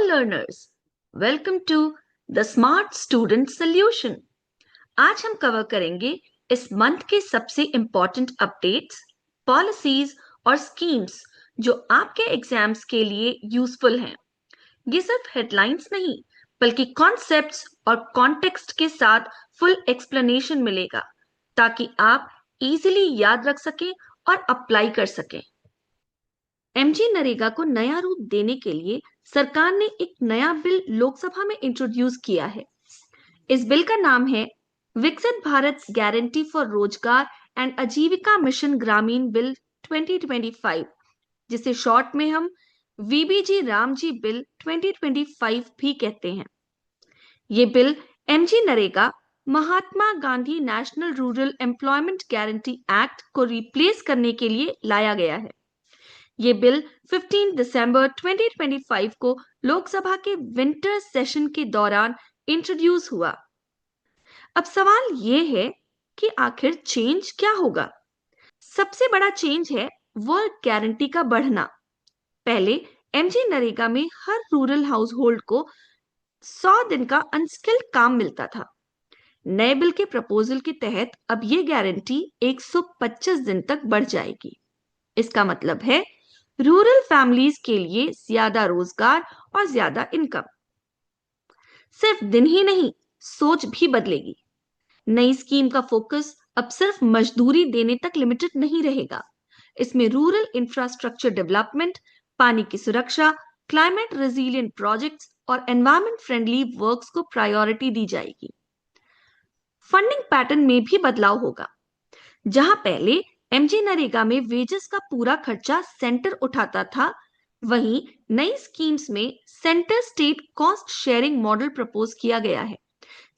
learners, welcome to the Smart Student Solution. आज हम cover करेंगे इस मंथ के सबसे इम्पोर्टेंट अपडेट्स, पॉलिसीज और स्कीम्स जो आपके एग्जाम्स के लिए यूजफुल हैं। ये सिर्फ हेडलाइंस नहीं, बल्कि कॉन्सेप्ट्स और कॉन्टेक्स्ट के साथ फुल एक्सप्लेनेशन मिलेगा ताकि आप इजीली याद रख सकें और अप्लाई कर सकें। एमजी नरेगा को नया रूप देने के लिए सरकार ने एक नया बिल लोकसभा में इंट्रोड्यूस किया है। इस बिल का नाम है विकसित Bharat guarantee for Rozgar and Ajeevika mission Gramin bill 2025, जिसे शॉर्ट में हम वीबीजी रामजी बिल 2025 भी कहते हैं। ये bill MG NREGA, Mahatma Gandhi national rural employment guarantee act को रिप्लेस करने के लिए लाया गया है। ये बिल 15 दिसंबर 2025 को लोकसभा के विंटर सेशन के दौरान इंट्रोड्यूस हुआ। अब सवाल ये है कि आखिर चेंज क्या होगा? सबसे बड़ा चेंज है वर्क गारंटी का बढ़ना। पहले एमजी नरेगा में हर रूरल हाउस होल्ड को 100 दिन का अनस्किल्ड काम मिलता था। नए बिल के प्रपोजल के तहत अब ये गारंटी 125 दिन तक बढ़ जाएगी। इसका मतलब है रूरल फैमिलीज के लिए ज्यादा रोजगार और ज्यादा इनकम। सिर्फ दिन ही नहीं, सोच भी बदलेगी। नई स्कीम का फोकस अब सिर्फ मजदूरी देने तक लिमिटेड नहीं रहेगा। इसमें रूरल इंफ्रास्ट्रक्चर डेवलपमेंट, पानी की सुरक्षा, क्लाइमेट रेजिलिएंट प्रोजेक्ट्स और एनवायरमेंट फ्रेंडली वर्क्स को प्रायोरिटी दी जाएगी। फंडिंग पैटर्न में भी बदलाव होगा। जहां पहले एमजी नरेगा में वेजेस का पूरा खर्चा सेंटर उठाता था, वहीं नई स्कीम्स में centre state cost sharing model propose किया गया है,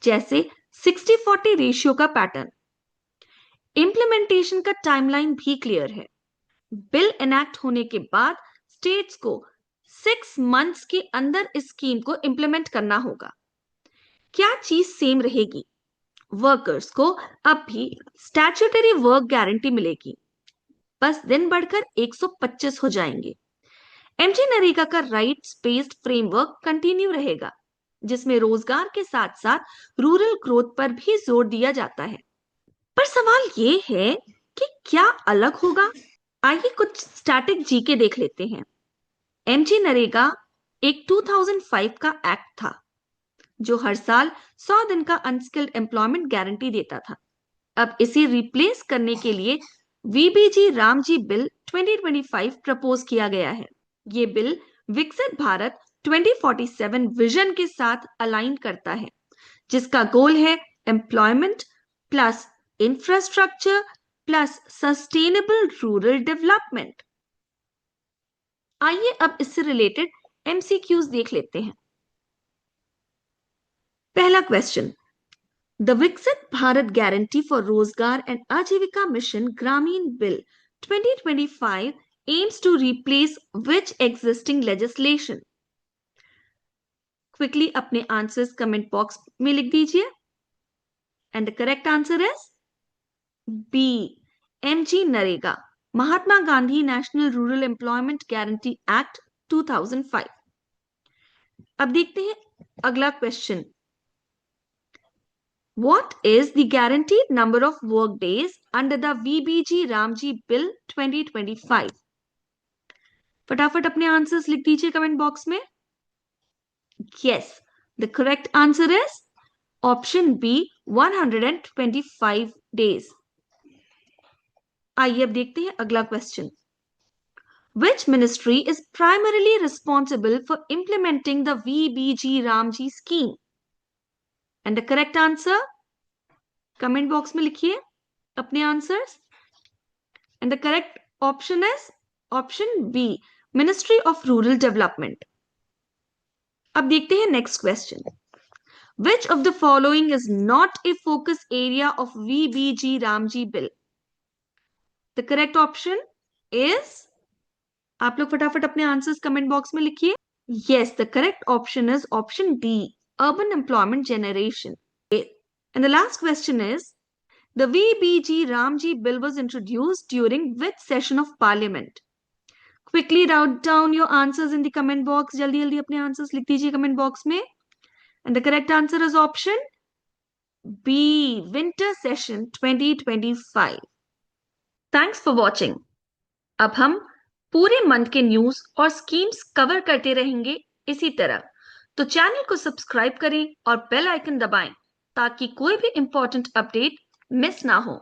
जैसे 60-40 रेशियो का पैटर्न। इंप्लीमेंटेशन का टाइमलाइन भी क्लियर है। बिल एनेक्ट होने के बाद स्टेट्स को 6 मंथ्स के अंदर इस स्कीम को इंप्लीमेंट करना होगा। क्या चीज सेम रहेगी? वर्कर्स को अब भी स्टैट्यूटरी वर्क गारंटी मिलेगी, बस दिन बढ़कर 125 हो जाएंगे। एमजी नरेगा का राइट्स बेस्ड फ्रेमवर्क कंटिन्यू रहेगा, जिसमें रोजगार के साथ साथ रूरल ग्रोथ पर भी जोर दिया जाता है। पर सवाल ये है कि क्या अलग होगा? आइए कुछ स्टैटिक जीके देख लेते हैं। एमजी नरेगा एक 2005 का एक्ट था जो हर साल 100 दिन का अनस्किल्ड एम्प्लॉयमेंट गारंटी देता था। अब इसे रिप्लेस करने के लिए वीबीजी रामजी बिल 2025 प्रपोज किया गया है। ये बिल विकसित भारत 2047 विजन के साथ अलाइन करता है, जिसका गोल है employment plus infrastructure plus sustainable rural development. आइए अब इससे रिलेटेड एमसीक्यूज देख लेते हैं। पहला question, the Viksit Bharat guarantee for Rozgar and Ajeevika mission Gramin bill 2025 aims to replace which existing legislation? Quickly अपने आंसर्स कमेंट बॉक्स में लिख दीजिए। And the correct answer is B, MG NREGA, Mahatma Gandhi national rural employment guarantee act 2005। अब देखते हैं अगला question, What is the guaranteed number of work days under the VBG Ramji Bill 2025? फटाफट अपने आंसर्स लिख दीजिए कमेंट बॉक्स में। Yes, the correct answer is option B, 125 days. आइए अब देखते हैं अगला question, Which ministry is primarily responsible for implementing the VBG Ramji scheme? And the correct answer, comment box में लिखिए अपने answers. And the correct option is option B, ministry of rural development. अब देखते हैं next question, which of the following is not a focus area of VBG Ramji bill? The correct option is, आप लोग फटाफट अपने आंसर्स कमेंट बॉक्स में लिखिए। Yes, the correct option is option D, urban employment generation. And the last question is, the VBG Ramji bill was introduced during which session of parliament? Quickly write down your answers in the comment box. जल्दी जल्दी अपने answers लिख दीजिए comment box में. And the correct answer is option B, winter session 2025. Thanks for watching. अब हम पूरे month के न्यूज और स्कीम्स कवर करते रहेंगे इसी तरह. तो चैनल को सब्सक्राइब करें और बेल आइकन दबाएं ताकि कोई भी इंपॉर्टेंट अपडेट मिस ना हो.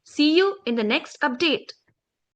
See you in the next update.